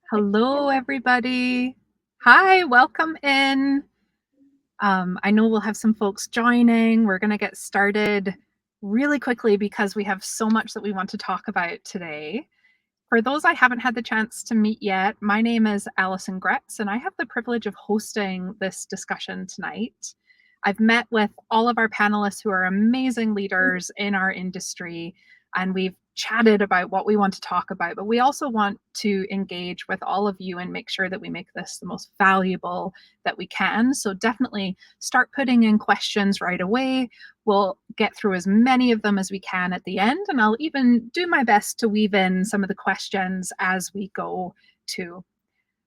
Hello, everybody. Hi, welcome in. I know we'll have some folks joining. We're going to get started really quickly because we have so much that we want to talk about today. For those I haven't had the chance to meet yet, my name is Alison Gretz, and I have the privilege of hosting this discussion tonight. I've met with all of our panelists who are amazing leaders in our industry, and we've chatted about what we want to talk about, but we also want to engage with all of you and make sure that we make this the most valuable that we can. So definitely start putting in questions right away. We'll get through as many of them as we can at the end, and I'll even do my best to weave in some of the questions as we go too.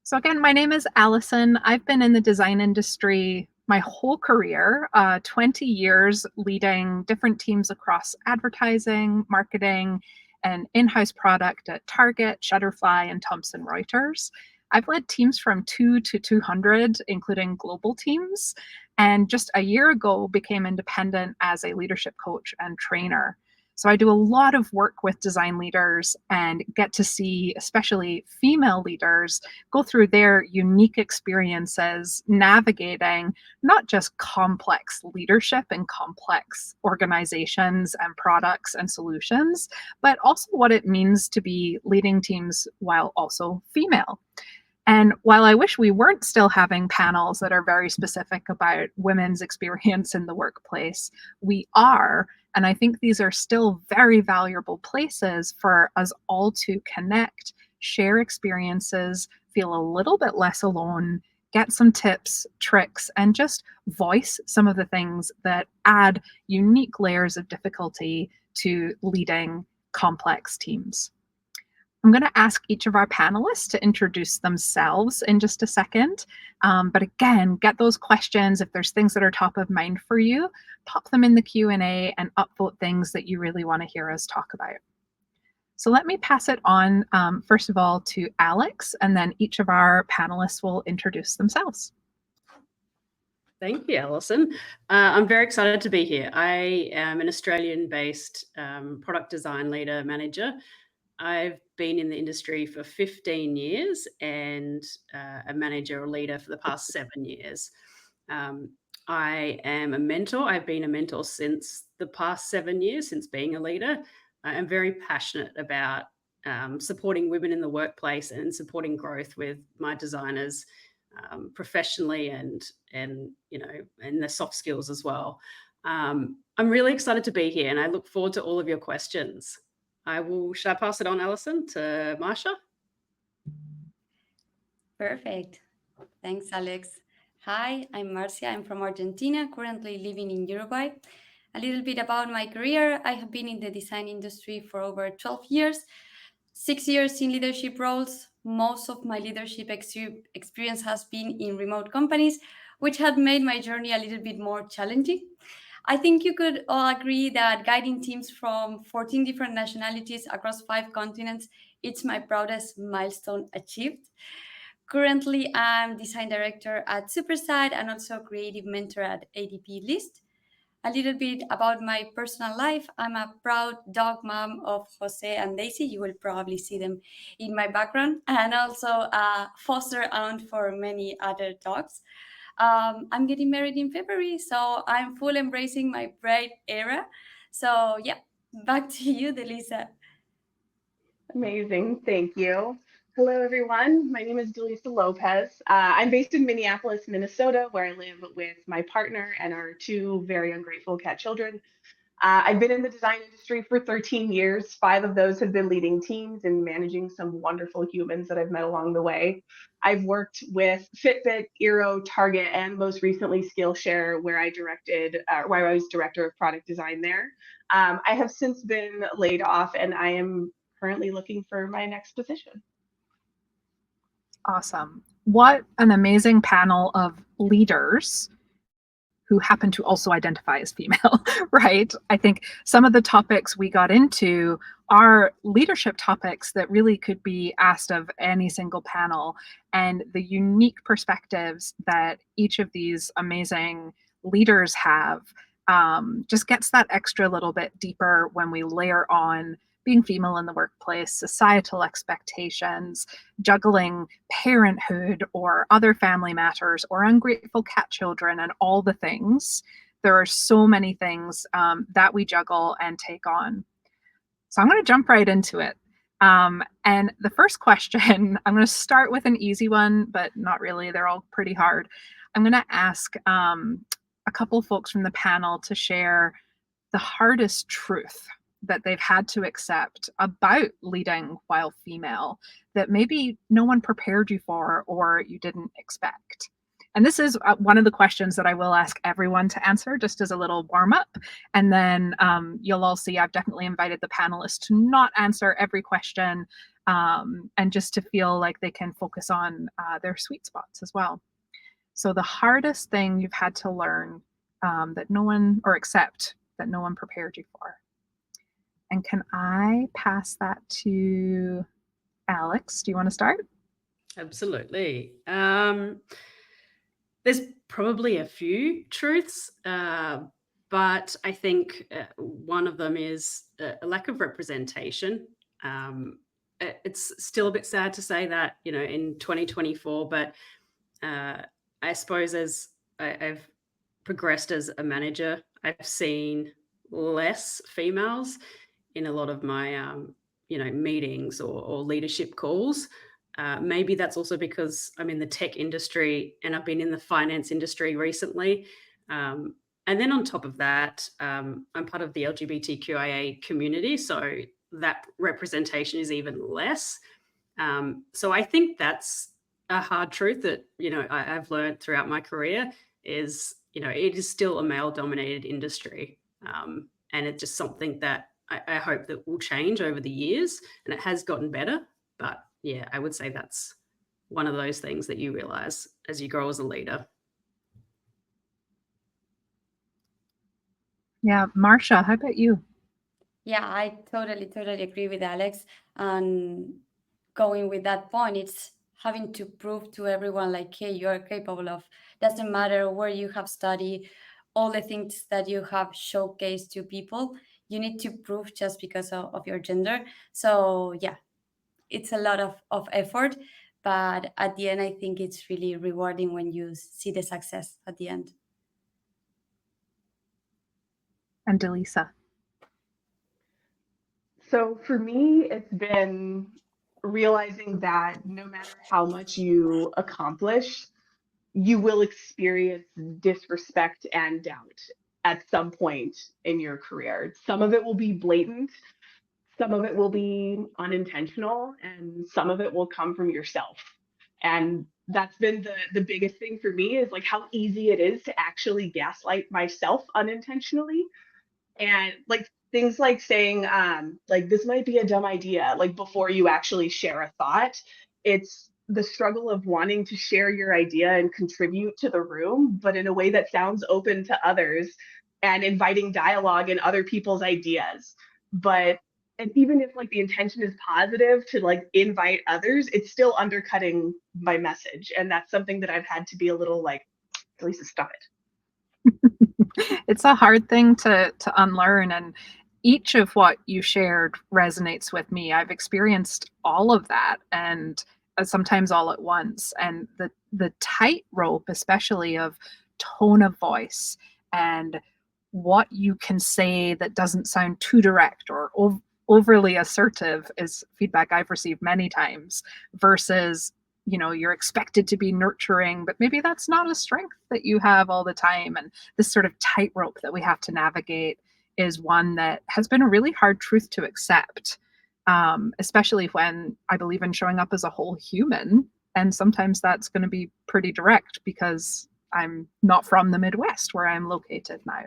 So again, my name is Alison. I've been in the design industry my whole career, 20 years leading different teams across advertising, marketing, and in-house product at Target, Shutterfly, and Thomson Reuters. I've led teams from 2 to 200, including global teams, and just a year ago became independent as a leadership coach and trainer. So I do a lot of work with design leaders and get to see, especially female leaders, go through their unique experiences navigating not just complex leadership and complex organizations and products and solutions, but also what it means to be leading teams while also female. And while I wish we weren't still having panels that are very specific about women's experience in the workplace, we are. And I think these are still very valuable places for us all to connect, share experiences, feel a little bit less alone, get some tips, tricks, and just voice some of the things that add unique layers of difficulty to leading complex teams. I'm going to ask each of our panelists to introduce themselves in just a second. But again, get those questions. If there's things that are top of mind for you, pop them in the Q&A and upvote things that you really want to hear us talk about. So let me pass it on, first of all, to Alex, and then each of our panelists will introduce themselves. Thank you, Alison. I'm very excited to be here. I am an Australian-based product design leader manager. I've been in the industry for 15 years and a manager or leader for the past 7 years. I am a mentor. I've been a mentor since the past 7 years, since being a leader. I am very passionate about supporting women in the workplace and supporting growth with my designers professionally and the soft skills as well. I'm really excited to be here and I look forward to all of your questions. Should I pass it on, Alison, to Marsha? Perfect. Thanks, Alex. Hi, I'm Marcia. I'm from Argentina, currently living in Uruguay. A little bit about my career. I have been in the design industry for over 12 years, 6 years in leadership roles. Most of my leadership experience has been in remote companies, which had made my journey a little bit more challenging. I think you could all agree that guiding teams from 14 different nationalities across 5 continents, it's my proudest milestone achieved. Currently, I'm design director at Superside and also creative mentor at ADPList. A little bit about my personal life. I'm a proud dog mom of Jose and Daisy. You will probably see them in my background. And also a foster aunt for many other dogs. I'm getting married in February, so I'm full embracing my bride era. So yeah, back to you, Delisa. Amazing, thank you. Hello, everyone. My name is Delisa Lopez. I'm based in Minneapolis, Minnesota, where I live with my partner and our 2 very ungrateful cat children. I've been in the design industry for 13 years. 5 of those have been leading teams and managing some wonderful humans that I've met along the way. I've worked with Fitbit, Eero, Target, and most recently Skillshare, where I was director of product design there. I have since been laid off, and I am currently looking for my next position. Awesome. What an amazing panel of leaders who happen to also identify as female, right? I think some of the topics we got into are leadership topics that really could be asked of any single panel, and the unique perspectives that each of these amazing leaders have just gets that extra little bit deeper when we layer on being female in the workplace, societal expectations, juggling parenthood or other family matters, or ungrateful cat children, and all the things. There are so many things that we juggle and take on. So I'm going to jump right into it. And the first question, I'm going to start with an easy one, but not really. They're all pretty hard. I'm going to ask a couple folks from the panel to share the hardest truth that they've had to accept about leading while female that maybe no one prepared you for or you didn't expect. And this is one of the questions that I will ask everyone to answer just as a little warm up. And then you'll all see I've definitely invited the panelists to not answer every question and just to feel like they can focus on their sweet spots as well. So the hardest thing you've had to learn that no one, or accept that no one prepared you for. And can I pass that to Alex? Do you want to start? Absolutely. There's probably a few truths, but I think one of them is a lack of representation. It's still a bit sad to say that, in 2024, but I suppose as I've progressed as a manager, I've seen less females in a lot of my, meetings or leadership calls. Maybe that's also because I'm in the tech industry and I've been in the finance industry recently. And then on top of that, I'm part of the LGBTQIA community, so that representation is even less. So I think that's a hard truth that, I've learned throughout my career is, it is still a male-dominated industry. And it's just something that I hope that will change over the years, and it has gotten better. But yeah, I would say that's one of those things that you realize as you grow as a leader. Yeah, Marsha, how about you? Yeah, I totally agree with Alex. And going with that point, it's having to prove to everyone, like, hey, you are capable of, doesn't matter where you have studied, all the things that you have showcased to people, you need to prove just because of your gender. So yeah, it's a lot of effort, but at the end, I think it's really rewarding when you see the success at the end. And Delisa. So for me, it's been realizing that no matter how much you accomplish, you will experience disrespect and doubt at some point in your career. Some of it will be blatant, some of it will be unintentional, and some of it will come from yourself. And that's been the biggest thing for me, is like how easy it is to actually gaslight myself unintentionally. And like things like saying like this might be a dumb idea, like before you actually share a thought. It's the struggle of wanting to share your idea and contribute to the room, but in a way that sounds open to others and inviting dialogue in other people's ideas. But and even if like the intention is positive to like invite others, it's still undercutting my message. And that's something that I've had to be a little like, Lisa, stop it. It's a hard thing to unlearn, and each of what you shared resonates with me. I've experienced all of that, and sometimes all at once. And the tightrope, especially of tone of voice and what you can say that doesn't sound too direct or overly assertive, is feedback I've received many times, versus you're expected to be nurturing, but maybe that's not a strength that you have all the time. And this sort of tightrope that we have to navigate is one that has been a really hard truth to accept, especially when I believe in showing up as a whole human. And sometimes that's going to be pretty direct because I'm not from the Midwest where I'm located now.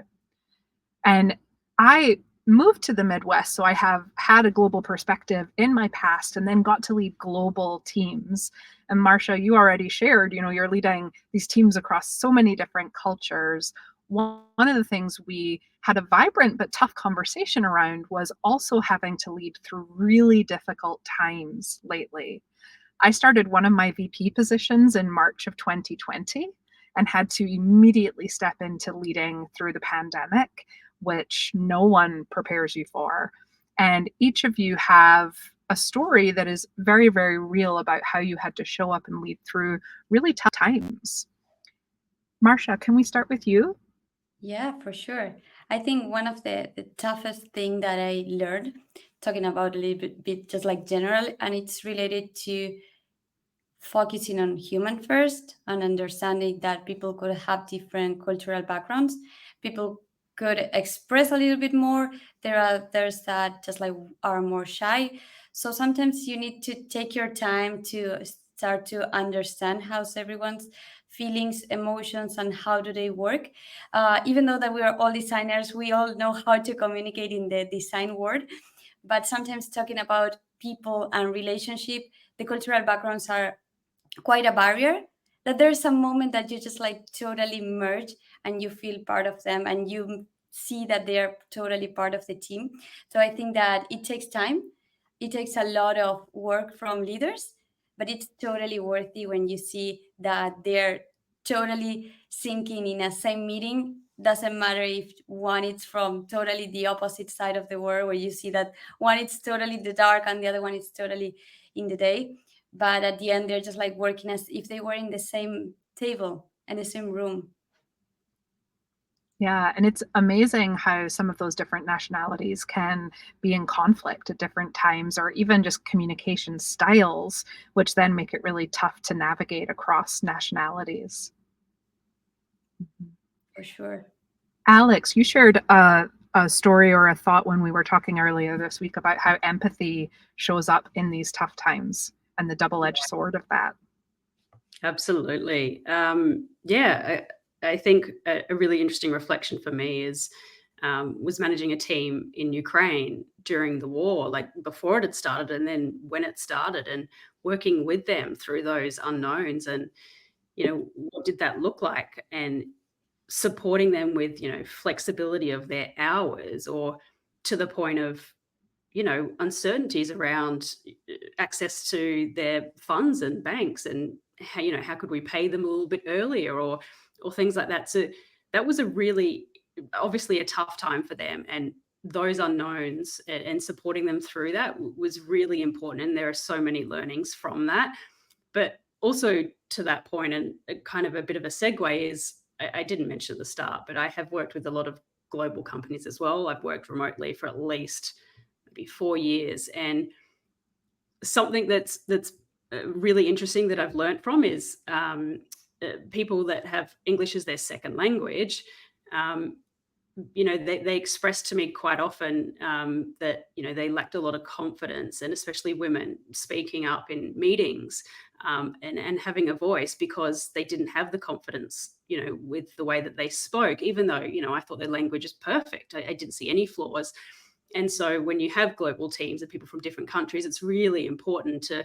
And I moved to the Midwest, so I have had a global perspective in my past and then got to lead global teams. And Marsha, you already shared, you're leading these teams across so many different cultures. One of the things we had a vibrant but tough conversation around was also having to lead through really difficult times lately. I started one of my VP positions in March of 2020 and had to immediately step into leading through the pandemic, which no one prepares you for. And each of you have a story that is very, very real about how you had to show up and lead through really tough times. Marcia, can we start with you? Yeah, for sure. I think one of the toughest thing that I learned, talking about a little bit just like general, and it's related to focusing on human first and understanding that people could have different cultural backgrounds. People could express a little bit more. There are others that just like are more shy. So sometimes you need to take your time to start to understand how's everyone's feelings, emotions, and how do they work. Even though that we are all designers, we all know how to communicate in the design world. But sometimes talking about people and relationship, the cultural backgrounds are quite a barrier, that there's a moment that you just like totally merge and you feel part of them and you see that they are totally part of the team. So I think that it takes time, it takes a lot of work from leaders, but it's totally worthy when you see that they're totally syncing in a same meeting. Doesn't matter if one is from totally the opposite side of the world, where you see that one is totally the dark and the other one is totally in the day, but at the end they're just like working as if they were in the same table and the same room. Yeah, and it's amazing how some of those different nationalities can be in conflict at different times, or even just communication styles, which then make it really tough to navigate across nationalities. For sure. Alex, you shared a story or a thought when we were talking earlier this week about how empathy shows up in these tough times and the double-edged sword of that. Absolutely. I think a really interesting reflection for me is was managing a team in Ukraine during the war, like before it had started and then when it started, and working with them through those unknowns, and what did that look like, and supporting them with flexibility of their hours, or to the point of uncertainties around access to their funds and banks, and how could we pay them a little bit earlier, or things like that. So that was a really, obviously, a tough time for them, and those unknowns and supporting them through that was really important, and there are so many learnings from that. But also, to that point, and kind of a bit of a segue, is I didn't mention at the start, but I have worked with a lot of global companies as well. I've worked remotely for at least maybe 4 years, and something that's really interesting that I've learned from is people that have English as their second language. Um, they expressed to me quite often that they lacked a lot of confidence, and especially women speaking up in meetings, and having a voice, because they didn't have the confidence with the way that they spoke, even though I thought their language is perfect. I didn't see any flaws. And so when you have global teams of people from different countries, it's really important to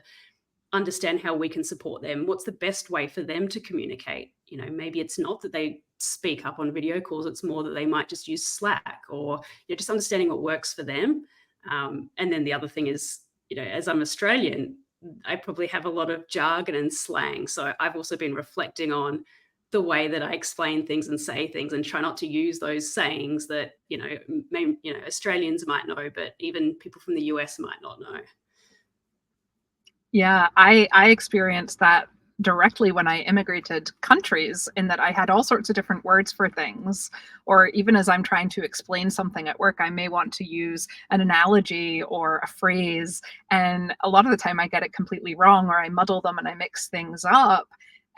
understand how we can support them. What's the best way for them to communicate? Maybe it's not that they speak up on video calls, it's more that they might just use Slack, or just understanding what works for them. And then the other thing is, as I'm Australian, I probably have a lot of jargon and slang. So I've also been reflecting on the way that I explain things and say things, and try not to use those sayings that, Australians might know, but even people from the US might not know. Yeah, I experienced that directly when I immigrated countries, in that I had all sorts of different words for things. Or even as I'm trying to explain something at work, I may want to use an analogy or a phrase. And a lot of the time I get it completely wrong, or I muddle them and I mix things up.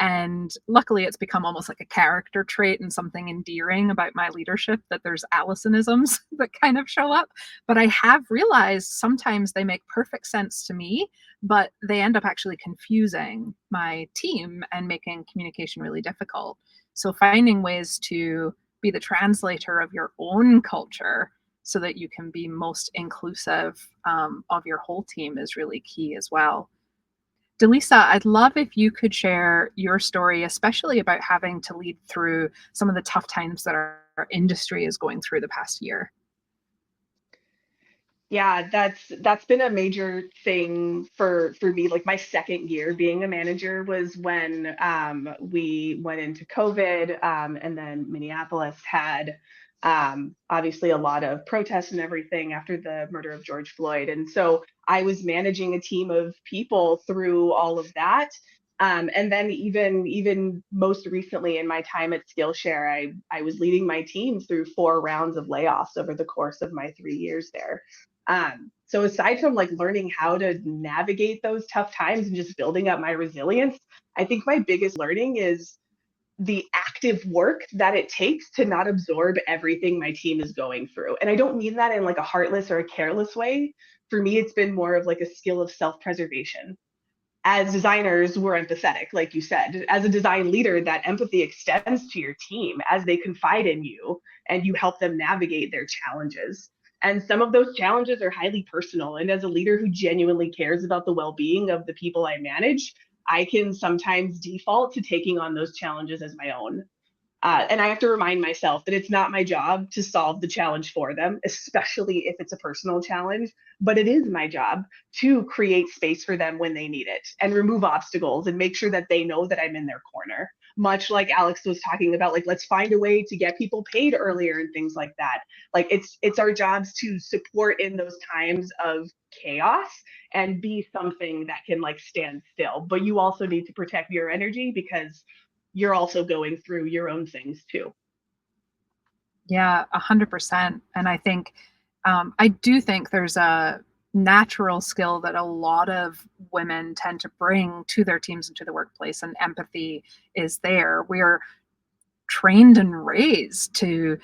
And luckily, it's become almost like a character trait and something endearing about my leadership that there's Allisonisms that kind of show up. But I have realized sometimes they make perfect sense to me, but they end up actually confusing my team and making communication really difficult. So finding ways to be the translator of your own culture so that you can be most inclusive of your whole team is really key as well. Delisa, I'd love if you could share your story, especially about having to lead through some of the tough times that our industry is going through the past year. Yeah, that's been a major thing for me. Like my second year being a manager was when we went into COVID, and then Minneapolis had Obviously, a lot of protests and everything after the murder of George Floyd. And so I was managing a team of people through all of that. And then even most recently in my time at Skillshare, I was leading my team through 4 rounds of layoffs over the course of my 3 years there. So aside from like learning how to navigate those tough times and just building up my resilience, I think my biggest learning is the active work that it takes to not absorb everything my team is going through. And I don't mean that in like a heartless or a careless way. For me, it's been more of like a skill of self-preservation. As designers, we're empathetic, like you said. As a design leader, that empathy extends to your team as they confide in you and you help them navigate their challenges. And some of those challenges are highly personal. And as a leader who genuinely cares about the well-being of the people I manage, I can sometimes default to taking on those challenges as my own. And I have to remind myself that it's not my job to solve the challenge for them, especially if it's a personal challenge, but it is my job to create space for them when they need it and remove obstacles and make sure that they know that I'm in their corner. Much like Alex was talking about, like, let's find a way to get people paid earlier and things like that. Like it's our jobs to support in those times of chaos and be something that can like stand still. But you also need to protect your energy because you're also going through your own things too. Yeah, 100%. And I do think there's a natural skill that a lot of women tend to bring to their teams and to the workplace, and empathy is there. We're trained and raised to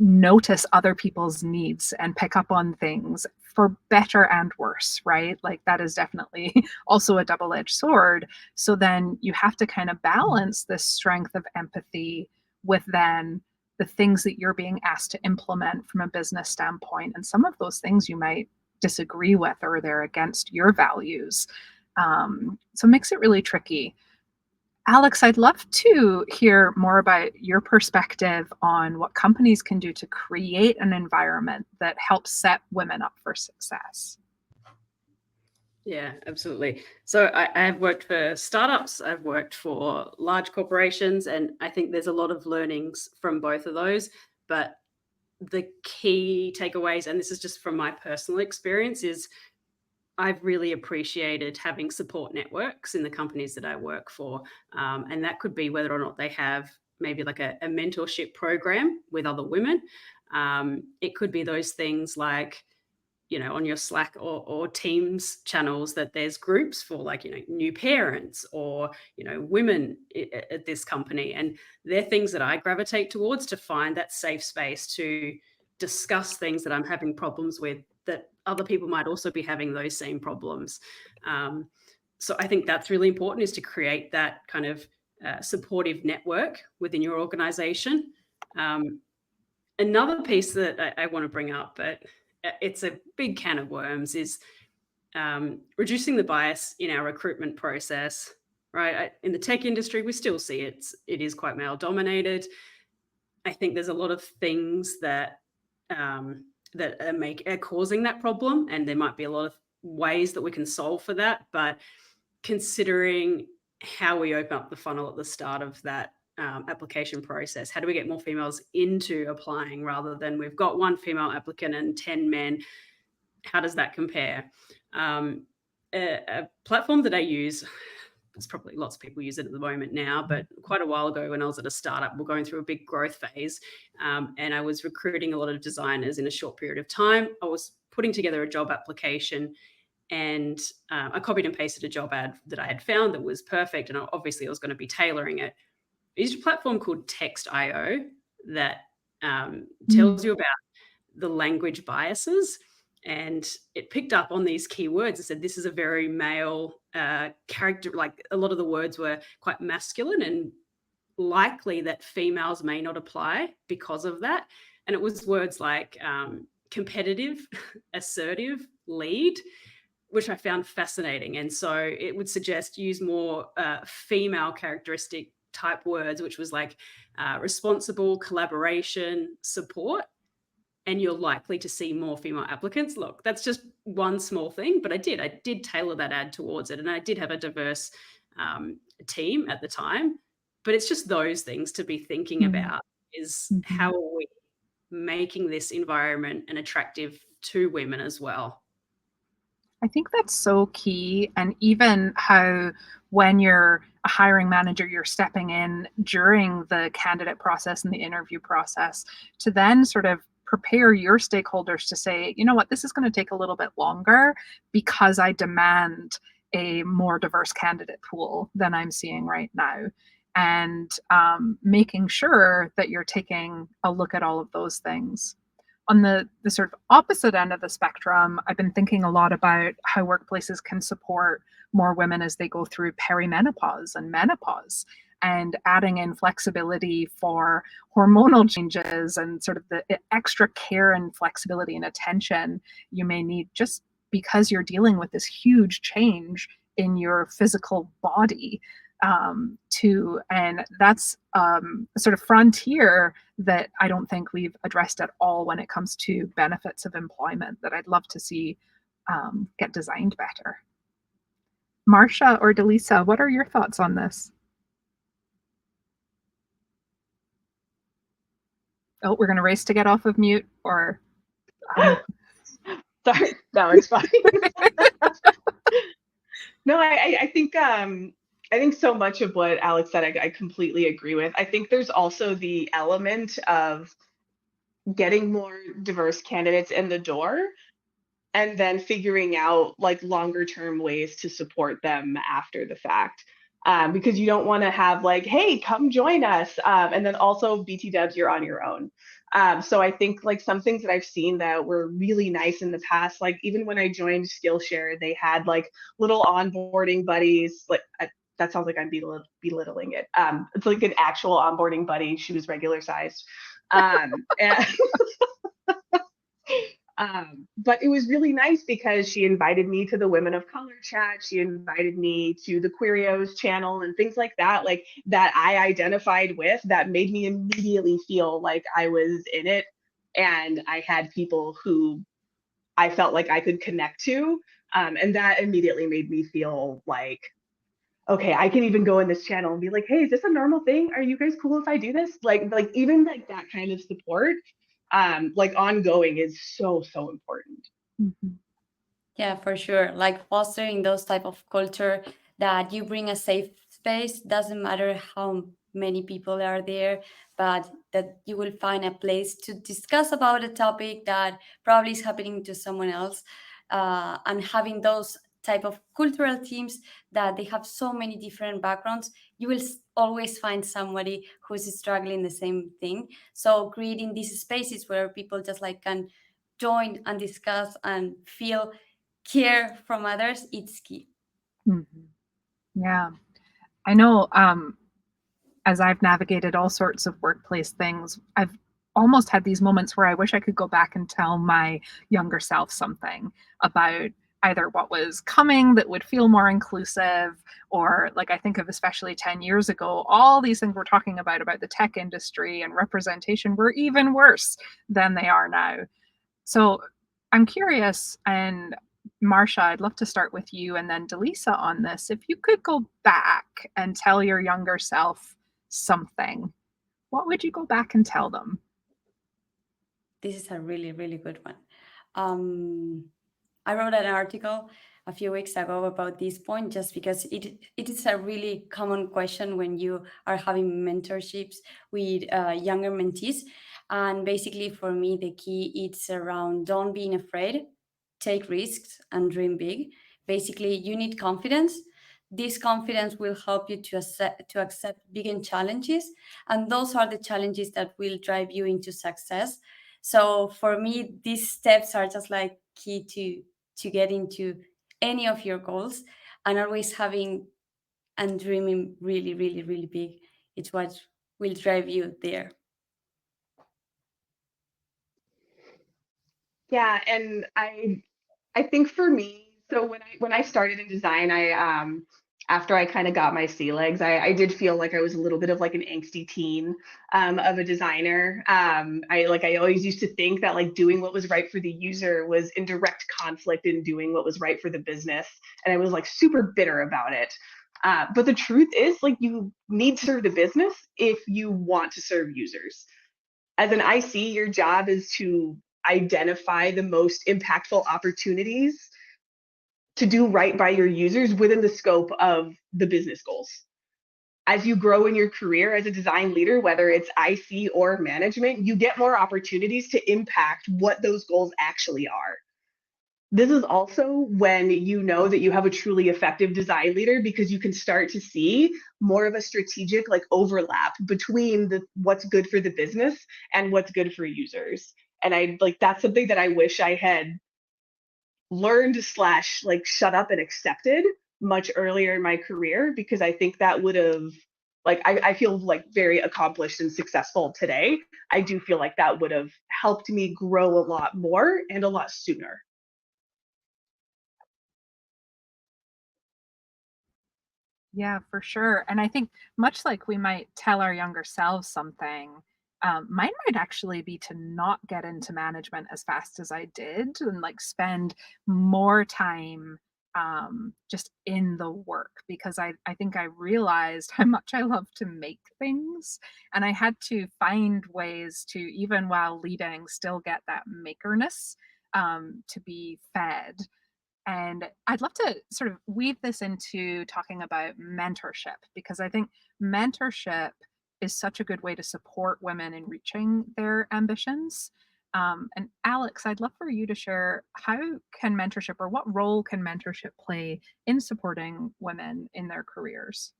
notice other people's needs and pick up on things for better and worse, right? Like that is definitely also a double-edged sword. So then you have to kind of balance this strength of empathy with then the things that you're being asked to implement from a business standpoint. And some of those things you might disagree with or they're against your values. So it makes it really tricky. Alex, I'd love to hear more about your perspective on what companies can do to create an environment that helps set women up for success. Yeah, absolutely. So I have worked for startups, I've worked for large corporations, and I think there's a lot of learnings from both of those. But the key takeaways, and this is just from my personal experience, is I've really appreciated having support networks in the companies that I work for. And that could be whether or not they have maybe like a mentorship program with other women. It could be those things like, on your Slack or Teams channels that there's groups for like, new parents or, women at this company. And they're things that I gravitate towards to find that safe space to discuss things that I'm having problems with that other people might also be having those same problems. So I think that's really important, is to create that kind of supportive network within your organization. Another piece that I want to bring up, but it's a big can of worms, is reducing the bias in our recruitment process, right? In the tech industry, we still see it is quite male dominated. I think there's a lot of things that are causing that problem, and there might be a lot of ways that we can solve for that. But considering how we open up the funnel at the start of that application process, how do we get more females into applying rather than we've got one female applicant and 10 men? How does that compare? A platform that I use, it's probably lots of people use it at the moment now, but quite a while ago when I was at a startup, we're going through a big growth phase, and I was recruiting a lot of designers in a short period of time. I was putting together a job application, and I copied and pasted a job ad that I had found that was perfect, and obviously I was going to be tailoring it. I used a platform called Text.io that tells you about the language biases, and it picked up on these keywords and said this is a very male character. Like a lot of the words were quite masculine, and likely that females may not apply because of that. And it was words like competitive, assertive, lead, which I found fascinating. And so it would suggest use more female characteristic type words, which was like responsible, collaboration, support. And you're likely to see more female applicants. Look, that's just one small thing, but I did tailor that ad towards it. And I did have a diverse team at the time, but it's just those things to be thinking about is Mm-hmm. how are we making this environment and attractive to women as well. I think that's so key. And even how, when you're a hiring manager, you're stepping in during the candidate process and the interview process to then sort of prepare your stakeholders to say, you know what, this is going to take a little bit longer because I demand a more diverse candidate pool than I'm seeing right now. And making sure that you're taking a look at all of those things. On the sort of opposite end of the spectrum, I've been thinking a lot about how workplaces can support more women as they go through perimenopause and menopause, and adding in flexibility for hormonal changes and sort of the extra care and flexibility and attention you may need just because you're dealing with this huge change in your physical body. And that's a sort of frontier that I don't think we've addressed at all when it comes to benefits of employment that I'd love to see get designed better. Marcia or Delisa, what are your thoughts on this? Oh, we're going to race to get off of mute, or Sorry, no, it's fine. No, I think so much of what Alex said, I completely agree with. I think there's also the element of getting more diverse candidates in the door and then figuring out like longer term ways to support them after the fact. Because you don't want to have like, hey, come join us. And then also BT dubs, you're on your own. So I think like some things that I've seen that were really nice in the past, like even when I joined Skillshare, they had like little onboarding buddies. Like that sounds like I'm belittling it. It's like an actual onboarding buddy. She was regular sized. And but it was really nice because she invited me to the Women of Color chat. She invited me to the Queerios channel and things like that I identified with, that made me immediately feel like I was in it. And I had people who I felt like I could connect to. And that immediately made me feel like, okay, I can even go in this channel and be like, hey, is this a normal thing? Are you guys cool if I do this? Like even like that kind of support, like ongoing is so important. Mhm. Yeah, for sure. Like fostering those type of culture that you bring a safe space, doesn't matter how many people are there, but that you will find a place to discuss about a topic that probably is happening to someone else. And having those type of cultural teams that they have so many different backgrounds, you will always find somebody who's struggling the same thing. So creating these spaces where people just like can join and discuss and feel care from others, it's key. Mhm. Yeah, I know. As I've navigated all sorts of workplace things, I've almost had these moments where I wish I could go back and tell my younger self something about either what was coming that would feel more inclusive, or like I think of especially 10 years ago, all these things we're talking about the tech industry and representation were even worse than they are now. So I'm curious, and Marcia, I'd love to start with you and then Delisa on this. If you could go back and tell your younger self something, what would you go back and tell them? This is a really, really good one. I wrote an article a few weeks ago about this point, just because it is a really common question when you are having mentorships with younger mentees. And basically, for me, the key it's around don't being afraid, take risks, and dream big. Basically, you need confidence. This confidence will help you to accept big challenges, and those are the challenges that will drive you into success. So for me, these steps are just like key to get into any of your goals, and always having and dreaming really, really, really big. It's what will drive you there. Yeah, and I think for me, so when I started in design, I after I kind of got my sea legs, I did feel like I was a little bit of like an angsty teen of a designer. I always used to think that like doing what was right for the user was in direct conflict in doing what was right for the business, and I was like super bitter about it. But the truth is, like, you need to serve the business if you want to serve users. As an IC, your job is to identify the most impactful opportunities to do right by your users within the scope of the business goals. As you grow in your career as a design leader, whether it's IC or management, you get more opportunities to impact what those goals actually are. This is also when you know that you have a truly effective design leader, because you can start to see more of a strategic overlap between what's good for the business and what's good for users. And that's something that I wish I had learned / shut up and accepted much earlier in my career, because I think that would have I feel very accomplished and successful today. I do feel like that would have helped me grow a lot more and a lot sooner. Yeah, for sure. And I think much like we might tell our younger selves something, mine might actually be to not get into management as fast as I did and spend more time just in the work, because I think I realized how much I love to make things. And I had to find ways to, even while leading, still get that makerness to be fed. And I'd love to sort of weave this into talking about mentorship, because I think mentorship is such a good way to support women in reaching their ambitions. And Alex, I'd love for you to share, how can mentorship, or what role can mentorship play in supporting women in their careers?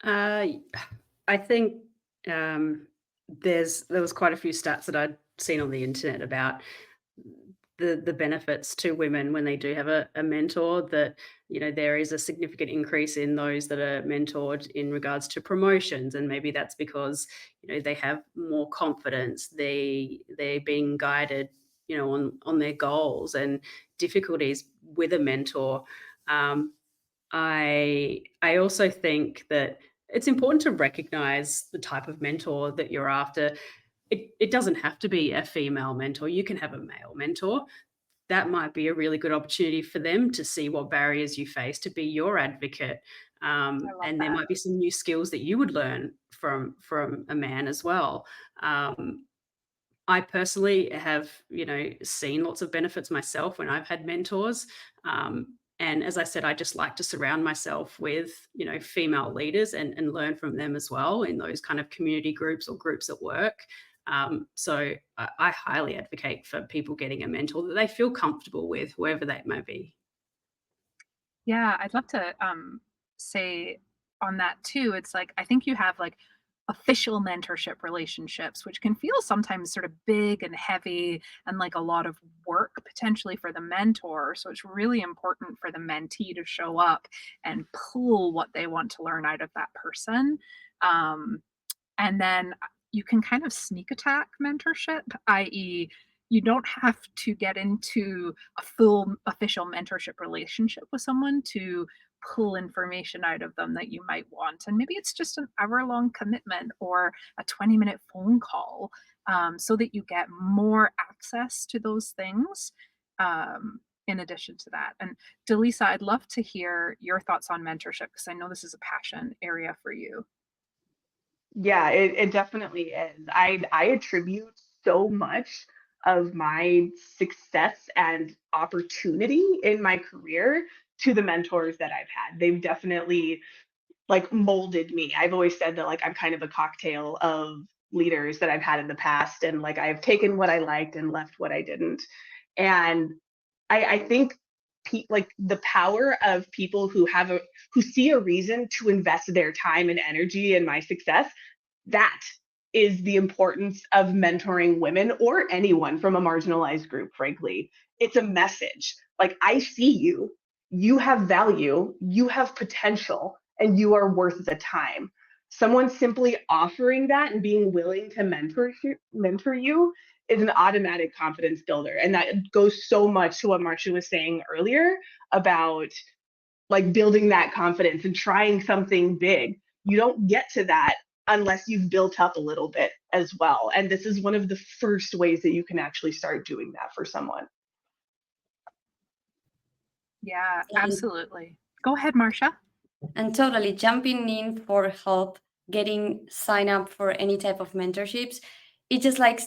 Uh, I think there was quite a few stats that I'd seen on the internet about the benefits to women when they do have a mentor, that there is a significant increase in those that are mentored in regards to promotions, and maybe that's because they have more confidence, they're being guided on their goals and difficulties with a mentor. I also think that it's important to recognize the type of mentor that you're after. It doesn't have to be a female mentor. You can have a male mentor. That might be a really good opportunity for them to see what barriers you face, to be your advocate. I love And there that. might be some new skills that you would learn from a man as well. I personally have, seen lots of benefits myself when I've had mentors. And as I said, I just like to surround myself with, female leaders and learn from them as well in those kind of community groups or groups at work. So I highly advocate for people getting a mentor that they feel comfortable with, whoever that may be. Yeah, I'd love to say on that too. It's I think you have official mentorship relationships, which can feel sometimes sort of big and heavy and like a lot of work potentially for the mentor. So it's really important for the mentee to show up and pull what they want to learn out of that person. Um, and then you can kind of sneak attack mentorship, i.e., you don't have to get into a full official mentorship relationship with someone to pull information out of them that you might want. And maybe it's just an hour long commitment or a 20-minute phone call, so that you get more access to those things. In addition to that. And Delisa, I'd love to hear your thoughts on mentorship, because I know this is a passion area for you. Yeah, it definitely is. I attribute so much of my success and opportunity in my career to the mentors that I've had. They've definitely molded me. I've always said that I'm kind of a cocktail of leaders that I've had in the past, and I've taken what I liked and left what I didn't. And I think the power of people who see a reason to invest their time and energy in my success, that is the importance of mentoring women or anyone from a marginalized group, frankly. It's a message. I see you, you have value, you have potential, and you are worth the time. Someone simply offering that and being willing to mentor you is an automatic confidence builder. And that goes so much to what Marcia was saying earlier about building that confidence and trying something big. You don't get to that unless you've built up a little bit as well. And this is one of the first ways that you can actually start doing that for someone. Yeah, absolutely. Go ahead, Marcia. And totally jumping in for help getting sign up for any type of mentorships, it's just like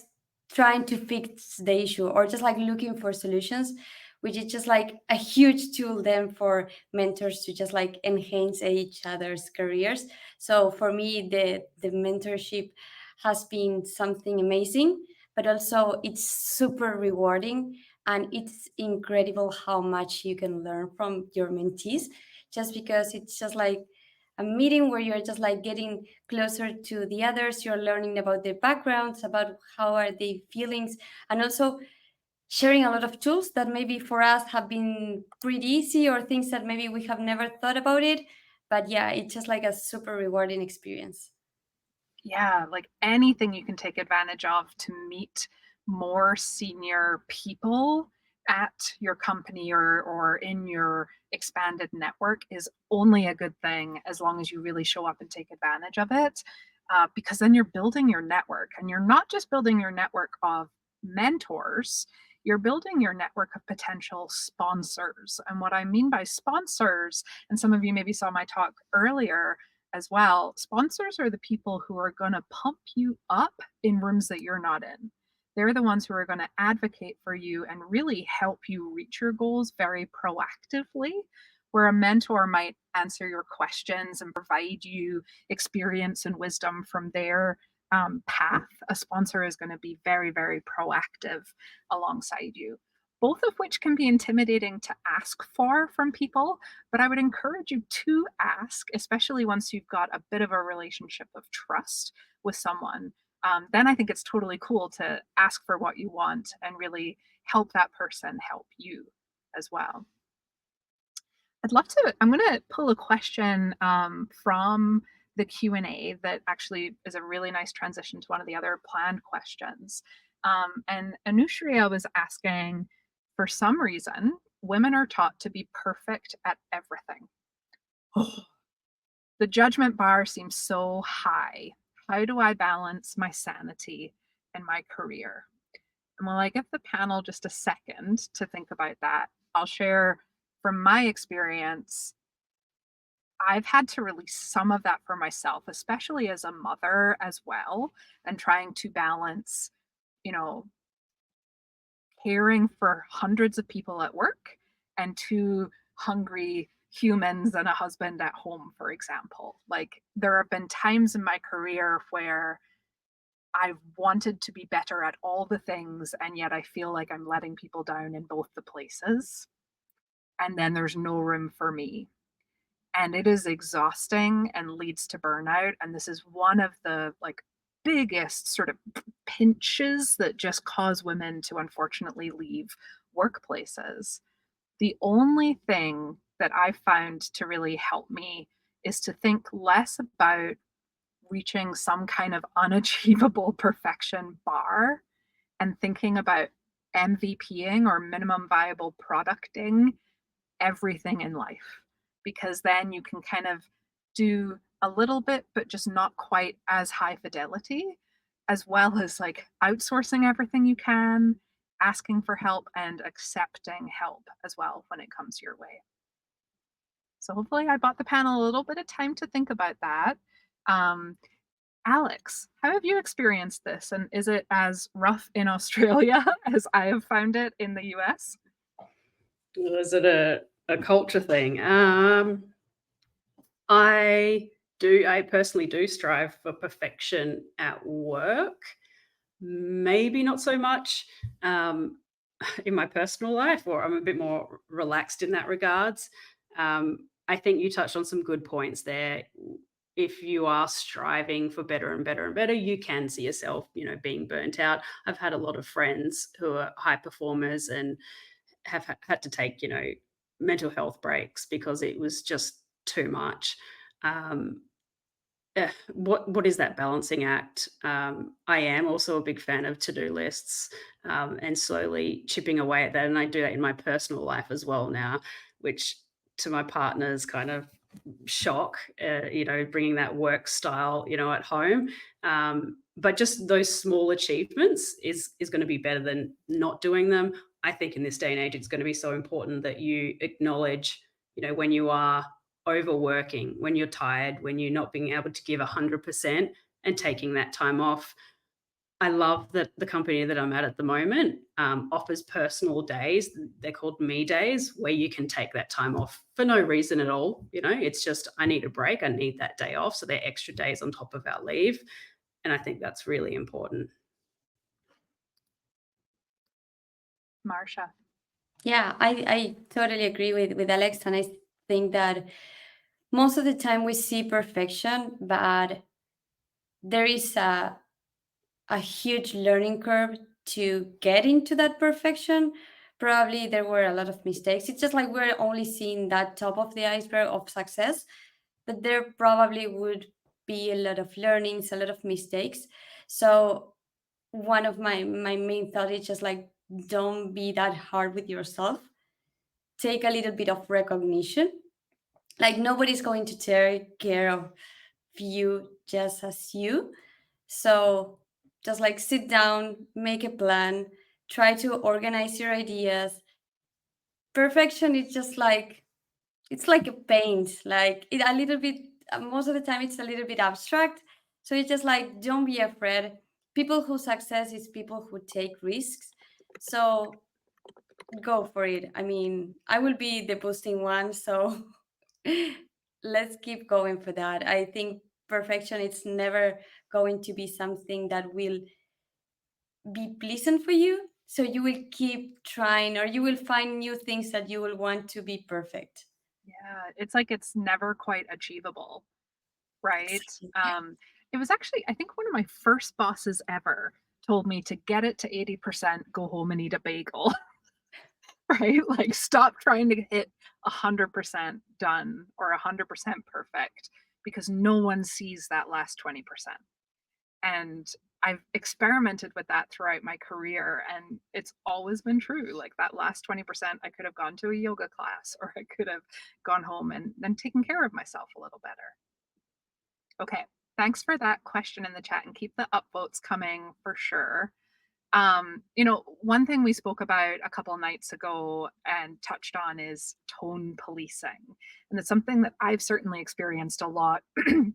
trying to fix the issue or just like looking for solutions, which is just like a huge tool then for mentors to just like enhance each other's careers. So for me, the mentorship has been something amazing, but also it's super rewarding, and it's incredible how much you can learn from your mentees, just because it's just like a meeting where you're just like getting closer to the others, you're learning about their backgrounds, about how are they feelings, and also sharing a lot of tools that maybe for us have been pretty easy, or things that maybe we have never thought about it. But yeah, it's just like a super rewarding experience. Yeah, like anything you can take advantage of to meet more senior people at your company or in your expanded network is only a good thing as long as you really show up and take advantage of it. Because then you're building your network, and you're not just building your network of mentors, you're building your network of potential sponsors. And what I mean by sponsors, and some of you maybe saw my talk earlier as well, sponsors are the people who are going to pump you up in rooms that you're not in. They're the ones who are going to advocate for you and really help you reach your goals very proactively, where a mentor might answer your questions and provide you experience and wisdom from their path. A sponsor is going to be very, very proactive alongside you, both of which can be intimidating to ask for from people. But I would encourage you to ask, especially once you've got a bit of a relationship of trust with someone. Then I think it's totally cool to ask for what you want and really help that person help you as well. I'd love to, I'm going to pull a question from the Q&A that actually is a really nice transition to one of the other planned questions. And Anushriya was asking, for some reason, women are taught to be perfect at everything. The judgment bar seems so high. How do I balance my sanity and my career? And while I give the panel just a second to think about that, I'll share from my experience. I've had to release some of that for myself, especially as a mother as well, and trying to balance, you know, caring for hundreds of people at work and two hungry humans and a husband at home, for example. Like, there have been times in my career where I've wanted to be better at all the things, and yet I feel like I'm letting people down in both the places. And then there's no room for me. And it is exhausting and leads to burnout. And this is one of the like biggest sort of pinches that just cause women to unfortunately leave workplaces. The only thing that I found to really help me is to think less about reaching some kind of unachievable perfection bar and thinking about MVPing or minimum viable producting everything in life, because then you can kind of do a little bit but just not quite as high fidelity, as well as like outsourcing everything you can, asking for help, and accepting help as well when it comes your way. So hopefully I bought the panel a little bit of time to think about that. Alex, how have you experienced this, and is it as rough in Australia as I have found it in the US? Is it a culture thing? I personally do strive for perfection at work. Maybe not so much in my personal life, or I'm a bit more relaxed in that regards. I think you touched on some good points there. If you are striving for better and better and better, you can see yourself, being burnt out. I've had a lot of friends who are high performers and have had to take, mental health breaks because it was just too much. Um, what is that balancing act? I am also a big fan of to-do lists, and slowly chipping away at that. And I do that in my personal life as well now, which to my partner's kind of shock, bringing that work style, at home. But just those small achievements is going to be better than not doing them. I think in this day and age, it's going to be so important that you acknowledge, when you are overworking, when you're tired, when you're not being able to give 100% and taking that time off. I love that the company that I'm at the moment offers personal days. They're called me days, where you can take that time off for no reason at all. You know, it's just, I need a break. I need that day off. So they're extra days on top of our leave. And I think that's really important. Marsha. Yeah, I totally agree with Alex. And I think that most of the time we see perfection, but there is a huge learning curve to get into that perfection. Probably there were a lot of mistakes. It's just like we're only seeing that top of the iceberg of success, but there probably would be a lot of learnings, a lot of mistakes. So one of my main thought is just like, don't be that hard with yourself. Take a little bit of recognition. Like nobody's going to take care of you just as you. So just like sit down, make a plan, try to organize your ideas. Perfection is just like, it's like a paint, like it a little bit, most of the time it's a little bit abstract. So it's just like, don't be afraid. People who success is people who take risks. So go for it. I mean, I will be the boosting one. So let's keep going for that. I think perfection, it's never going to be something that will be pleasant for you. So you will keep trying, or you will find new things that you will want to be perfect. Yeah, it's like it's never quite achievable, right? Exactly. It was actually, I think one of my first bosses ever told me to get it to 80%, go home and eat a bagel, right? Like stop trying to hit 100% done or 100% perfect, because no one sees that last 20%. And I've experimented with that throughout my career, and it's always been true. Like that last 20%, I could have gone to a yoga class, or I could have gone home and then taken care of myself a little better. Okay, thanks for that question in the chat, and keep the upvotes coming for sure. One thing we spoke about a couple nights ago and touched on is tone policing. And it's something that I've certainly experienced a lot,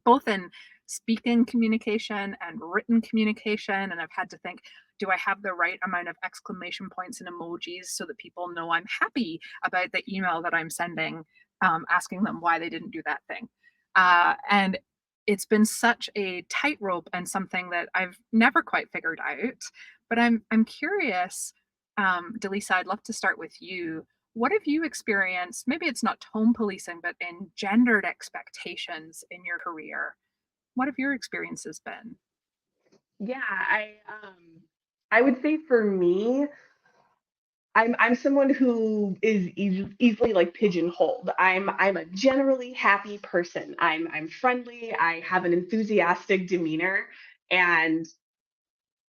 both in speaking communication and written communication. And I've had to think, do I have the right amount of exclamation points and emojis so that people know I'm happy about the email that I'm sending, asking them why they didn't do that thing? And it's been such a tightrope and something that I've never quite figured out. But I'm curious, Delisa, I'd love to start with you. What have you experienced? Maybe it's not tone policing, but in gendered expectations in your career. What have your experiences been? Yeah, I would say for me, I'm someone who is easily like pigeonholed. I'm a generally happy person. I'm friendly. I have an enthusiastic demeanor, and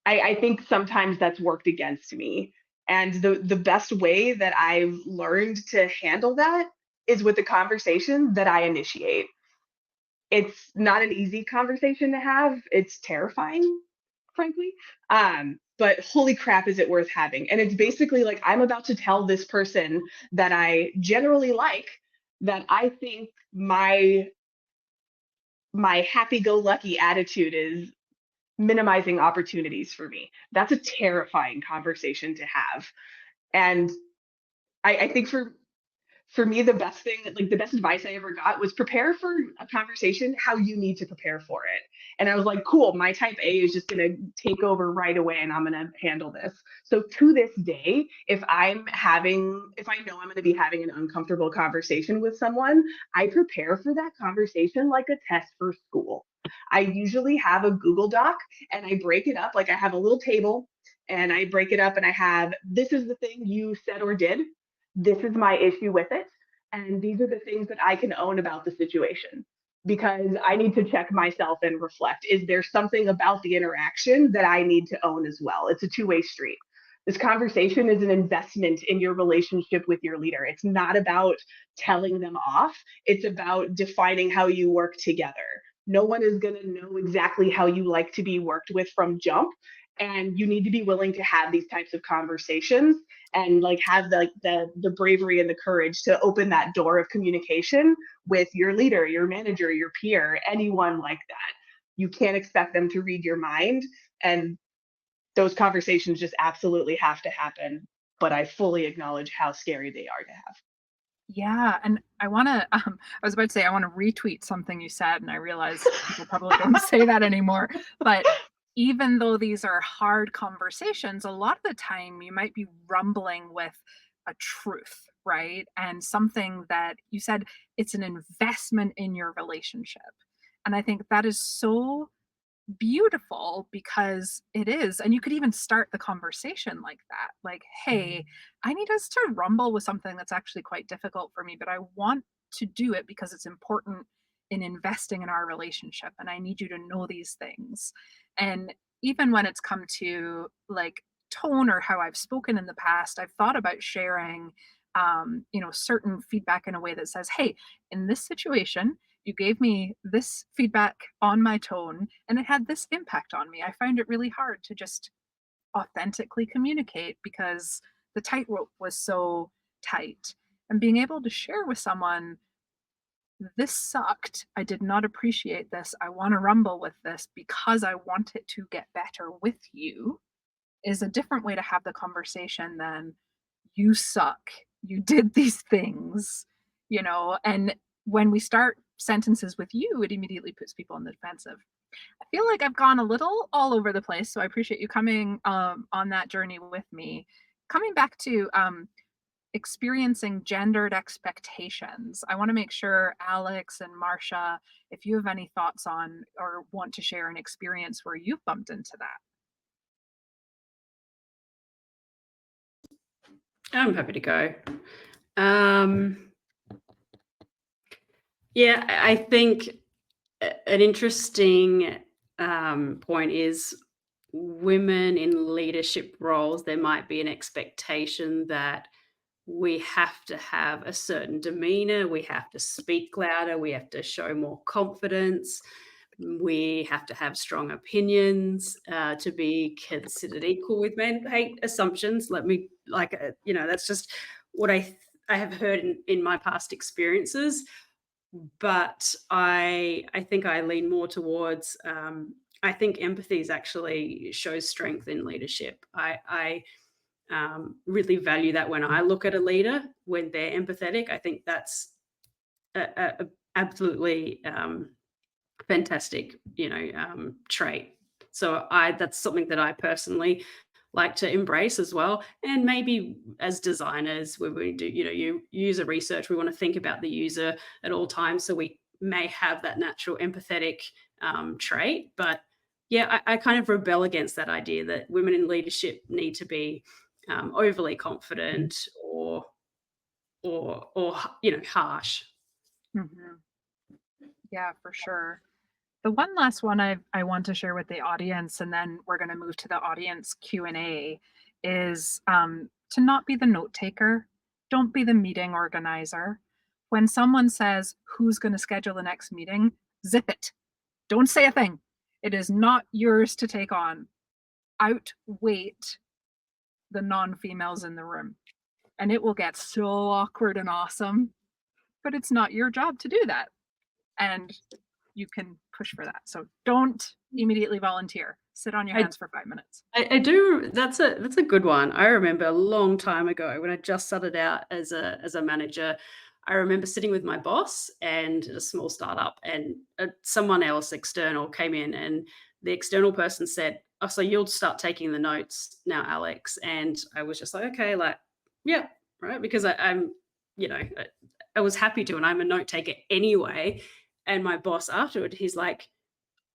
I think sometimes that's worked against me. And the best way that I've learned to handle that is with the conversation that I initiate. It's not an easy conversation to have. It's terrifying, frankly. But holy crap, is it worth having? And it's basically like I'm about to tell this person that I generally like that I think my happy-go-lucky attitude is minimizing opportunities for me. That's a terrifying conversation to have. And I think for me, the best thing, like the best advice I ever got was prepare for a conversation how you need to prepare for it. And I was like, cool, my type A is just going to take over right away and I'm going to handle this. So to this day, if I know I'm going to be having an uncomfortable conversation with someone, I prepare for that conversation like a test for school. I usually have a Google Doc and I break it up. Like I have a little table and I break it up and I have, this is the thing you said or did. This is my issue with it. And these are the things that I can own about the situation because I need to check myself and reflect. Is there something about the interaction that I need to own as well? It's a two-way street. This conversation is an investment in your relationship with your leader. It's not about telling them off. It's about defining how you work together. No one is going to know exactly how you like to be worked with from jump. And you need to be willing to have these types of conversations and like have the bravery and the courage to open that door of communication with your leader, your manager, your peer, anyone like that. You can't expect them to read your mind, and those conversations just absolutely have to happen. But I fully acknowledge how scary they are to have. Yeah, and I wanna, I was about to say I wanna retweet something you said, and I realize people probably don't say that anymore. But even though these are hard conversations, a lot of the time you might be rumbling with a truth, right? And something that you said, it's an investment in your relationship. And I think that is so beautiful because it is. And you could even start the conversation like that. Like, hey, I need us to rumble with something that's actually quite difficult for me, but I want to do it because it's important in investing in our relationship. And I need you to know these things. And even when it's come to like tone or how I've spoken in the past, I've thought about sharing certain feedback in a way that says, hey, in this situation, you gave me this feedback on my tone and it had this impact on me. I find it really hard to just authentically communicate because the tightrope was so tight. And being able to share with someone, this sucked. I did not appreciate this. I want to rumble with this because I want it to get better with you is a different way to have the conversation than you suck. You did these things. And when we start sentences with you, it immediately puts people in the defensive. I feel like I've gone a little all over the place, so I appreciate you coming on that journey with me. Coming back to experiencing gendered expectations, I want to make sure Alex and Marcia, if you have any thoughts on or want to share an experience where you've bumped into that. I'm happy to go. Yeah, I think an interesting point is women in leadership roles, there might be an expectation that we have to have a certain demeanor, we have to speak louder, we have to show more confidence, we have to have strong opinions to be considered equal with men. Hey, assumptions. Let me that's just what I have heard in my past experiences. But I think I lean more towards. I think empathy is actually shows strength in leadership. I really value that when I look at a leader when they're empathetic. I think that's a absolutely fantastic, trait. So that's something that I personally like to embrace as well. And maybe as designers, when we do, user research, we want to think about the user at all times. So we may have that natural empathetic trait. But yeah, I kind of rebel against that idea that women in leadership need to be overly confident or harsh. Mhm. Yeah, for sure. The one last one I want to share with the audience, and then we're going to move to the audience Q&A, is to not be the note taker. Don't be the meeting organizer. When someone says, who's going to schedule the next meeting, zip it. Don't say a thing. It is not yours to take on. Outweight the non-females in the room. And it will get so awkward and awesome, but it's not your job to do that. And you can push for that. So don't immediately volunteer. Sit on your hands for 5 minutes. I do. That's a good one. I remember a long time ago when I just started out as a manager. I remember sitting with my boss and a small startup, and someone else external came in, and the external person said, "Oh, so you'll start taking the notes now, Alex?" And I was just like, "Okay, like, yeah, right," because I'm, I was happy to, and I'm a note taker anyway. And my boss afterward, he's like,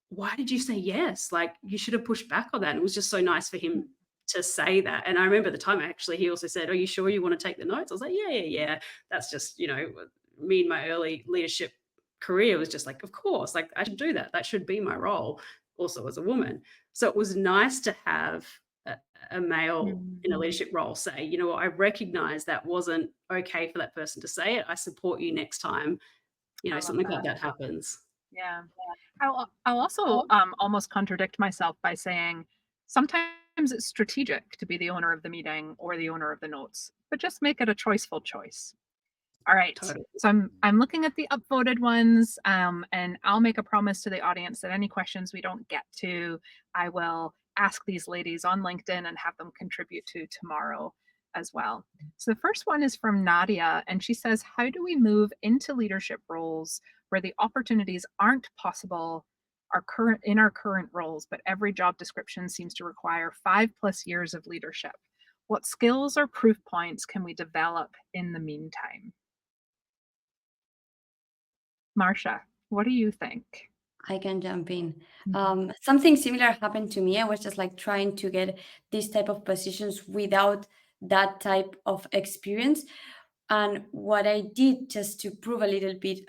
why did you say yes? Like, you should have pushed back on that. And it was just so nice for him to say that. And I remember the time actually, he also said, are you sure you want to take the notes? I was like, yeah. That's just, me in my early leadership career was just like, of course, like I should do that. That should be my role also as a woman. So it was nice to have a male in a leadership role say, you know what, I recognize that wasn't okay for that person to say it. I support you next time, something like that happens. Yeah. I'll also almost contradict myself by saying sometimes it's strategic to be the owner of the meeting or the owner of the notes, but just make it a choiceful choice. All right. Totally. So I'm looking at the upvoted ones, and I'll make a promise to the audience that any questions we don't get to, I will ask these ladies on LinkedIn and have them contribute to tomorrow as well. So the first one is from Nadia, and she says, how do we move into leadership roles where the opportunities aren't possible in our current roles, but every job description seems to require 5+ years of leadership? What skills or proof points can we develop in the meantime? Marcia, what do you think? I can jump in. Mhm. Something similar happened to me. I was just like trying to get this type of positions without that type of experience. And what I did just to prove a little bit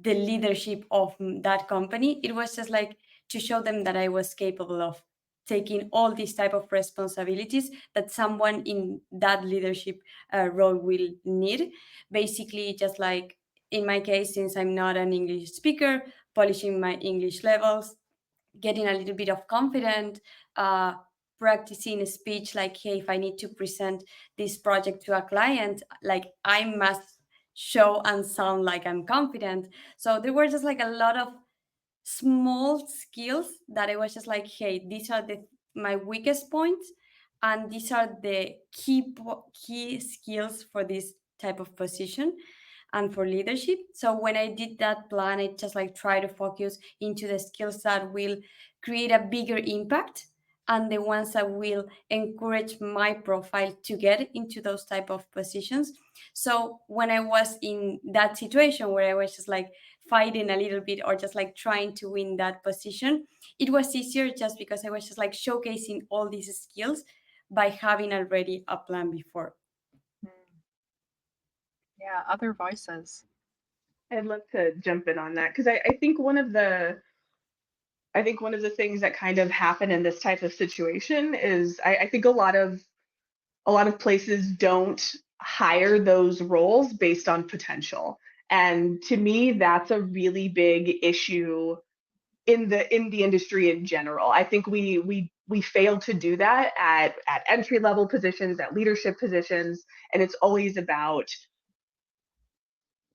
the leadership of that company, it was just like to show them that I was capable of taking all these type of responsibilities that someone in that leadership role will need. Basically, just like in my case, since I'm not an English speaker, polishing my English levels, getting a little bit of confidence, uh, practicing a speech like, hey, if I need to present this project to a client, like I must show and sound like I'm confident. So there were just like a lot of small skills that I was just like, hey, these are my weakest points, and these are the key skills for this type of position and for leadership. So when I did that plan, I just like try to focus into the skills that will create a bigger impact and the ones that will encourage my profile to get into those type of positions. So when I was in that situation where I was just like fighting a little bit or just like trying to win that position, it was easier just because I was just like showcasing all these skills by having already a plan before. Yeah, other voices. I'd love to jump in on that because I think one of the things that kind of happen in this type of situation is I think a lot of places don't hire those roles based on potential. And to me, that's a really big issue in the industry in general. I think we fail to do that at entry level positions, at leadership positions, and it's always about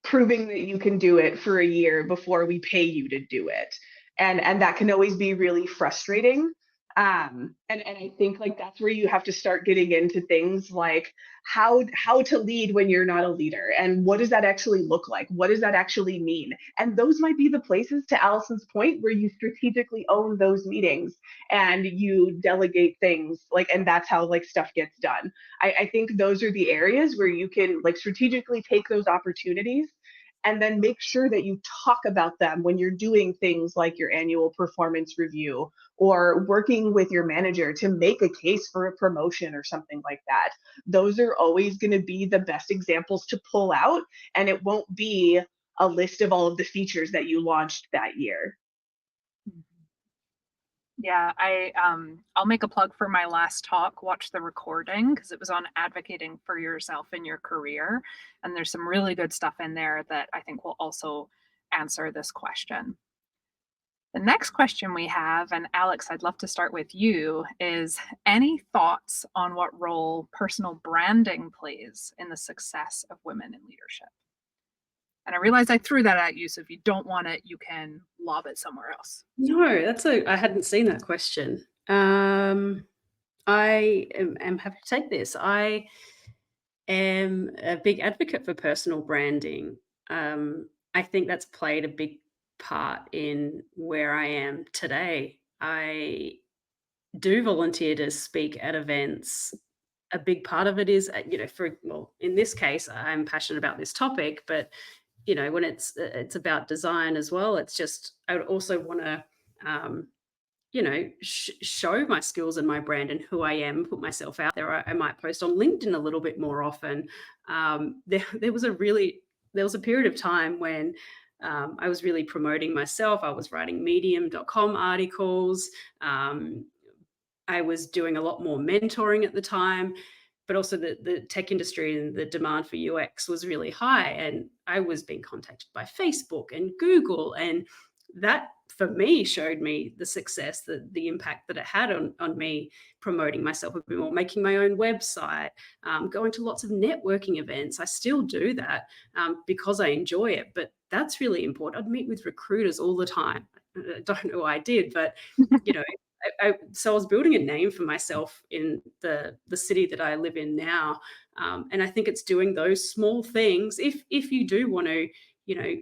proving that you can do it for a year before we pay you to do it. And that can always be really frustrating. And I think like that's where you have to start getting into things like how to lead when you're not a leader, and what does that actually look like? What does that actually mean? And those might be the places, to Allison's point, where you strategically own those meetings and you delegate things, like, and that's how like stuff gets done. I think those are the areas where you can like strategically take those opportunities and then make sure that you talk about them when you're doing things like your annual performance review or working with your manager to make a case for a promotion or something like that. Those are always going to be the best examples to pull out, and it won't be a list of all of the features that you launched that year. Yeah, I'll make a plug for my last talk. Watch the recording because it was on advocating for yourself in your career, and there's some really good stuff in there that I think will also answer this question. The next question we have, and Alex, I'd love to start with you, is any thoughts on what role personal branding plays in the success of women in leadership? And I realize I threw that at you, so if you don't want it, you can lob it somewhere else. No, I hadn't seen that question. I am happy to take this. I am a big advocate for personal branding. I think that's played a big part in where I am today. I do volunteer to speak at events. A big part of it is, in this case, I'm passionate about this topic, but when it's about design as well, it's just I would also want to show my skills and my brand and who I am, put myself out there. I might post on LinkedIn a little bit more often. There was a period of time when I was really promoting myself. I was writing medium.com articles. I was doing a lot more mentoring at the time, but also the tech industry and the demand for UX was really high. And I was being contacted by Facebook and Google, and that for me showed me the success, the impact that it had on me promoting myself a bit more, making my own website, going to lots of networking events. I still do that because I enjoy it, but that's really important. I'd meet with recruiters all the time. I don't know why I did, but you know, so I was building a name for myself in the city that I live in now, and I think it's doing those small things. If you do want to, you know,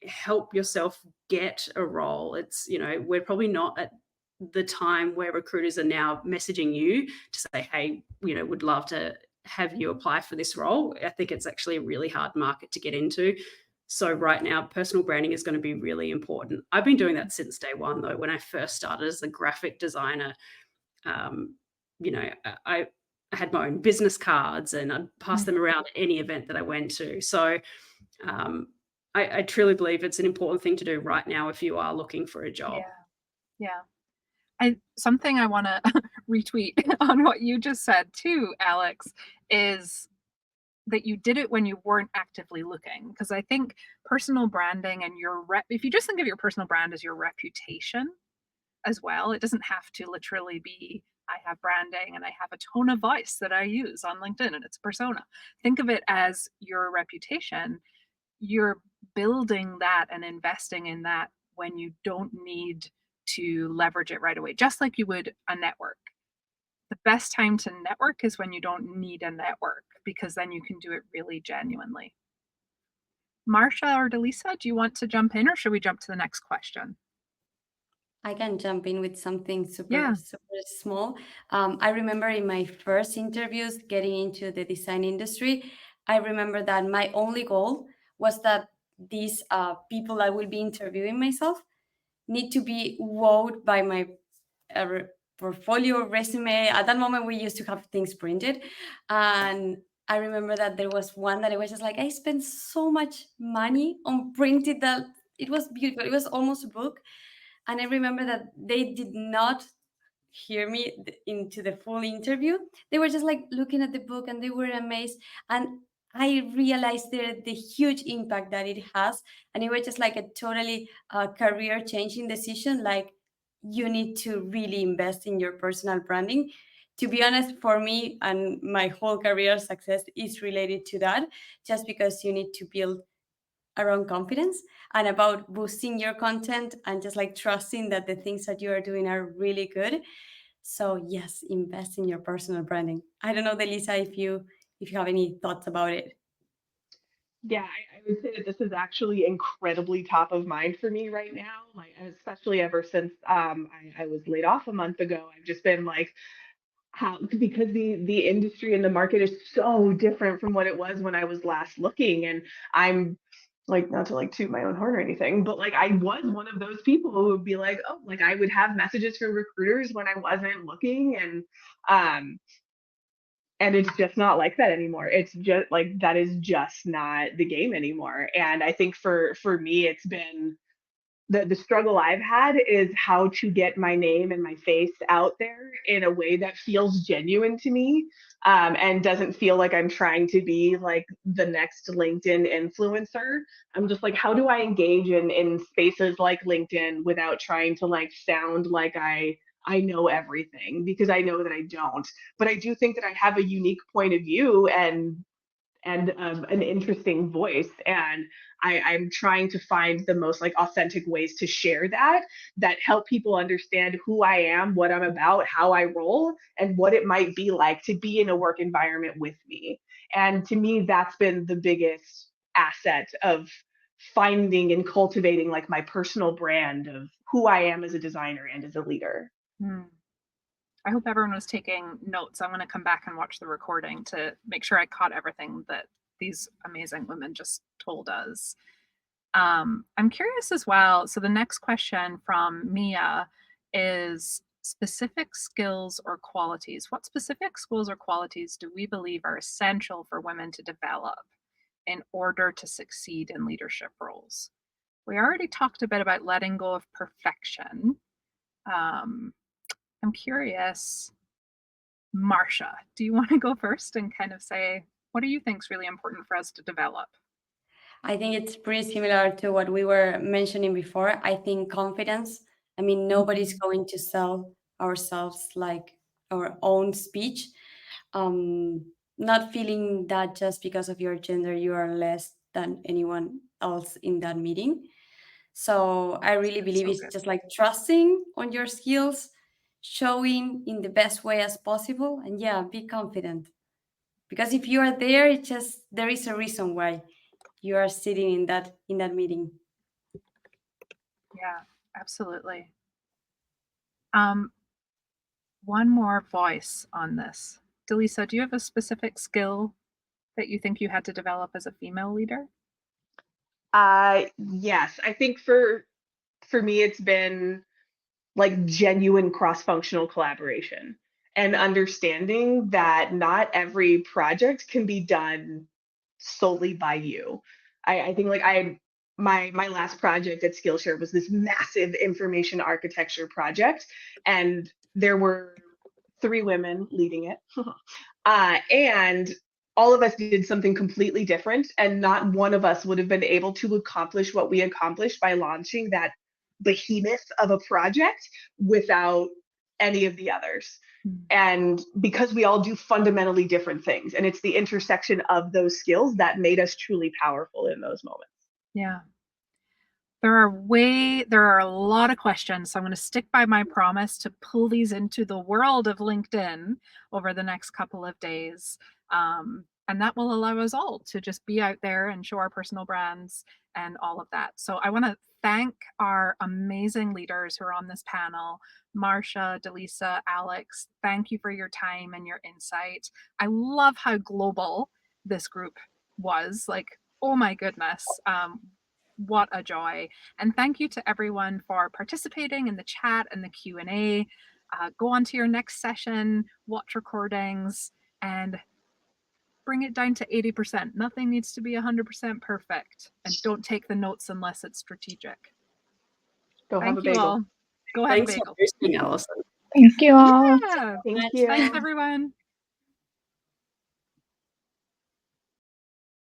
help yourself get a role, it's, you know, we're probably not at the time where recruiters are now messaging you to say, hey, you know, would love to have you apply for this role. I think it's actually a really hard market to get into. So right now, personal branding is going to be really important. I've been doing that since day one, though. When I first started as a graphic designer, you know, I had my own business cards and I'd pass them around at any event that I went to. So I truly believe it's an important thing to do right now if you are looking for a job. Yeah. Something I want to retweet on what you just said too, Alex, is that you did it when you weren't actively looking. Because I think personal branding and if you just think of your personal brand as your reputation as well, it doesn't have to literally be, I have branding and I have a tone of voice that I use on LinkedIn and it's persona. Think of it as your reputation. You're building that and investing in that when you don't need to leverage it right away, just like you would a network. The best time to network is when you don't need a network, because then you can do it really genuinely. Marcia or Delisa, do you want to jump in or should we jump to the next question? I can jump in with something Yeah. super small. I remember in my first interviews getting into the design industry, I remember that my only goal was that these people I will be interviewing myself need to be wowed by my portfolio, resume. At that moment, we used to have things printed. And I remember that there was one that I was just like, I spent so much money on printed that it was beautiful. It was almost a book. And I remember that they did not hear me into the full interview. They were just like looking at the book and they were amazed. And I realized the huge impact that it has. And it was just like a totally career changing decision. Like, you need to really invest in your personal branding. To be honest, for me and my whole career success is related to that, just because you need to build around confidence and about boosting your content and just like trusting that the things that you are doing are really good. So yes, invest in your personal branding. I don't know, Delisa, if you have any thoughts about it. Yeah, I would say that this is actually incredibly top of mind for me right now. Like, especially ever since I was laid off a month ago, I've just been like, how, because the industry and the market is so different from what it was when I was last looking. And I'm like, not to like toot my own horn or anything, but like I was one of those people who would be like, oh, like I would have messages from recruiters when I wasn't looking, um and it's just not like that anymore. It's just like that is just not the game anymore. And I think for me, it's been the struggle I've had is how to get my name and my face out there in a way that feels genuine to me, and doesn't feel like I'm trying to be like the next LinkedIn influencer. I'm just like, how do I engage in spaces like LinkedIn without trying to like sound like I know everything, because I know that I don't. But I do think that I have a unique point of view and an interesting voice, and I'm trying to find the most like authentic ways to share that help people understand who I am, what I'm about, how I roll, and what it might be like to be in a work environment with me. And to me, that's been the biggest asset of finding and cultivating like my personal brand of who I am as a designer and as a leader. I hope everyone was taking notes. I'm going to come back and watch the recording to make sure I caught everything that these amazing women just told us. I'm curious as well. So the next question from Mia is specific skills or qualities. What specific skills or qualities do we believe are essential for women to develop in order to succeed in leadership roles? We already talked a bit about letting go of perfection. I'm curious, Marcia, do you want to go first and kind of say, what do you think is really important for us to develop? I think it's pretty similar to what we were mentioning before. I think confidence. I mean, nobody's going to sell ourselves like our own speech. Not feeling that just because of your gender, you are less than anyone else in that meeting. So I really believe So it's good. just like trusting on your skills, showing in the best way as possible, and yeah, be confident. Because if you are there, it's just there is a reason why you are sitting in that meeting. Yeah, absolutely. One more voice on this. Delisa, do you have a specific skill that you think you had to develop as a female leader? Yes, I think for me, it's been like genuine cross-functional collaboration and understanding that not every project can be done solely by you. I think like my last project at Skillshare was this massive information architecture project, and there were 3 women leading it. And all of us did something completely different, and not one of us would have been able to accomplish what we accomplished by launching that behemoth of a project without any of the others. And because we all do fundamentally different things, and it's the intersection of those skills that made us truly powerful in those moments. Yeah. There are a lot of questions, so I'm going to stick by my promise to pull these into the world of LinkedIn over the next couple of days. And that will allow us all to just be out there and show our personal brands and all of that. So I want to thank our amazing leaders who are on this panel. Marcia, Delisa, Alex, thank you for your time and your insight. I love how global this group was. Like, oh my goodness. What a joy. And thank you to everyone for participating in the chat and the Q&A. Go on to your next session, watch recordings, and bring it down to 80%. Nothing needs to be 100% perfect. And don't take the notes unless it's strategic. Go have a Thank you bagel. all. Go have Thanks a bagel. for hosting, Allison. Thank you all. Yeah. Thank you. Thanks, everyone.